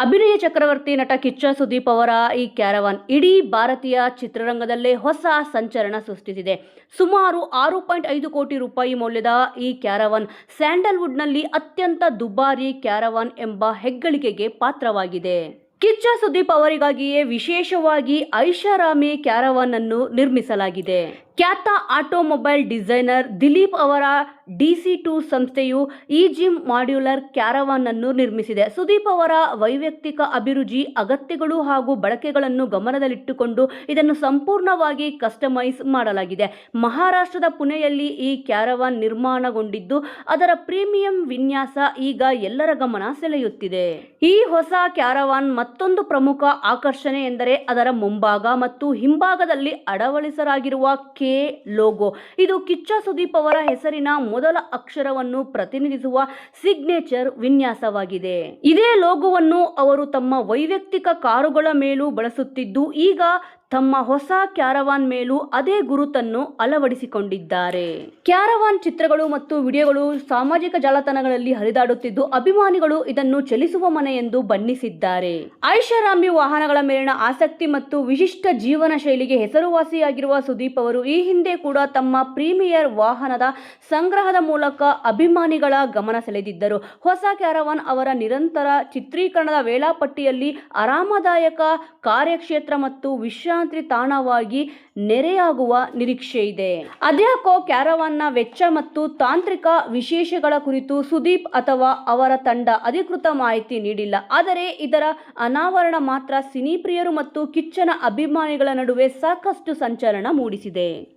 ಅಭಿನಯ ಚಕ್ರವರ್ತಿ ನಟ ಕಿಚ್ಚ ಸುದೀಪ್ ಅವರ ಈ ಕ್ಯಾರವಾನ್ ಇಡೀ ಭಾರತೀಯ ಚಿತ್ರರಂಗದಲ್ಲೇ ಹೊಸ ಸಂಚಲನ ಸೃಷ್ಟಿಸಿದೆ. ಸುಮಾರು 6.5 ಕೋಟಿ ರೂಪಾಯಿ ಮೌಲ್ಯದ ಈ ಕ್ಯಾರವಾನ್ ಸ್ಯಾಂಡಲ್ವುಡ್ನಲ್ಲಿ ಅತ್ಯಂತ ದುಬಾರಿ ಕ್ಯಾರವಾನ್ ಎಂಬ ಹೆಗ್ಗಳಿಕೆಗೆ ಪಾತ್ರವಾಗಿದೆ. ಕಿಚ್ಚ ಸುದೀಪ್ ಅವರಿಗಾಗಿಯೇ ವಿಶೇಷವಾಗಿ ಐಷಾರಾಮಿ ಕ್ಯಾರವಾನ್ ಅನ್ನು ನಿರ್ಮಿಸಲಾಗಿದೆ. ಖ್ಯಾತ ಆಟೋಮೊಬೈಲ್ ಡಿಸೈನರ್ ದಿಲೀಪ್ ಅವರ DC2 ಸಂಸ್ಥೆಯು ಈ ಜಿಮ್ ಮಾಡ್ಯುಲರ್ ಕ್ಯಾರವಾನ್ ಅನ್ನು ನಿರ್ಮಿಸಿದೆ. ಸುದೀಪ್ ಅವರ ವೈಯಕ್ತಿಕ ಅಭಿರುಚಿ, ಅಗತ್ಯಗಳು ಹಾಗೂ ಬಳಕೆಗಳನ್ನು ಗಮನದಲ್ಲಿಟ್ಟುಕೊಂಡು ಇದನ್ನು ಸಂಪೂರ್ಣವಾಗಿ ಕಸ್ಟಮೈಸ್ ಮಾಡಲಾಗಿದೆ. ಮಹಾರಾಷ್ಟ್ರದ ಪುಣೆಯಲ್ಲಿ ಈ ಕ್ಯಾರವಾನ್ ನಿರ್ಮಾಣಗೊಂಡಿದ್ದು, ಅದರ ಪ್ರೀಮಿಯಂ ವಿನ್ಯಾಸ ಈಗ ಎಲ್ಲರ ಗಮನ ಸೆಳೆಯುತ್ತಿದೆ. ಈ ಹೊಸ ಕ್ಯಾರವಾನ್ ಮತ್ತೊಂದು ಪ್ರಮುಖ ಆಕರ್ಷಣೆ ಎಂದರೆ ಅದರ ಮುಂಭಾಗ ಮತ್ತು ಹಿಂಭಾಗದಲ್ಲಿ ಅಳವಡಿಸಲಾಗಿರುವ ಕೆ ಲೋಗೋ. ಇದು ಕಿಚ್ಚ ಸುದೀಪ್ ಅವರ ಹೆಸರಿನ ಮೊದಲ ಅಕ್ಷರವನ್ನು ಪ್ರತಿನಿಧಿಸುವ ಸಿಗ್ನೇಚರ್ ವಿನ್ಯಾಸವಾಗಿದೆ. ಇದೇ ಲೋಗೋವನ್ನು ಅವರು ತಮ್ಮ ವೈಯಕ್ತಿಕ ಕಾರುಗಳ ಮೇಲೂ ಬಳಸುತ್ತಿದ್ದು, ಈಗ ತಮ್ಮ ಹೊಸ ಕ್ಯಾರವಾನ್ ಮೇಲೂ ಅದೇ ಗುರುತನ್ನು ಅಳವಡಿಸಿಕೊಂಡಿದ್ದಾರೆ. ಕ್ಯಾರವಾನ್ ಚಿತ್ರಗಳು ಮತ್ತು ವಿಡಿಯೋಗಳು ಸಾಮಾಜಿಕ ಜಾಲತಾಣಗಳಲ್ಲಿ ಹರಿದಾಡುತ್ತಿದ್ದು, ಅಭಿಮಾನಿಗಳು ಇದನ್ನು ಚಲಿಸುವ ಮನೆ ಎಂದು ಬಣ್ಣಿಸಿದ್ದಾರೆ. ಐಷಾರಾಮಿ ವಾಹನಗಳ ಮೇಲಿನ ಆಸಕ್ತಿ ಮತ್ತು ವಿಶಿಷ್ಟ ಜೀವನ ಶೈಲಿಗೆ ಹೆಸರುವಾಸಿಯಾಗಿರುವ ಸುದೀಪ್ ಅವರು ಈ ಹಿಂದೆ ಕೂಡ ತಮ್ಮ ಪ್ರೀಮಿಯರ್ ವಾಹನದ ಸಂಗ್ರಹದ ಮೂಲಕ ಅಭಿಮಾನಿಗಳ ಗಮನ ಸೆಳೆದಿದ್ದರು. ಹೊಸ ಕ್ಯಾರವಾನ್ ಅವರ ನಿರಂತರ ಚಿತ್ರೀಕರಣದ ವೇಳಾಪಟ್ಟಿಯಲ್ಲಿ ಆರಾಮದಾಯಕ ಕಾರ್ಯಕ್ಷೇತ್ರ ಮತ್ತು ವಿಶ್ರಾಂತಿ ತಾಣವಾಗಿ ನೆರೆಯಾಗುವ ನಿರೀಕ್ಷೆ ಇದೆ. ಅದ್ಯಾಕೋ ಕ್ಯಾರವಾನ್ನ ವೆಚ್ಚ ಮತ್ತು ತಾಂತ್ರಿಕ ವಿಶೇಷಗಳ ಕುರಿತು ಸುದೀಪ್ ಅಥವಾ ಅವರ ತಂಡ ಅಧಿಕೃತ ಮಾಹಿತಿ ನೀಡಿಲ್ಲ. ಆದರೆ ಇದರ ಅನಾವರಣ ಮಾತ್ರ ಸಿನಿಪ್ರಿಯರು ಮತ್ತು ಕಿಚ್ಚನ ಅಭಿಮಾನಿಗಳ ನಡುವೆ ಸಾಕಷ್ಟು ಸಂಚಲನ ಮೂಡಿಸಿದೆ.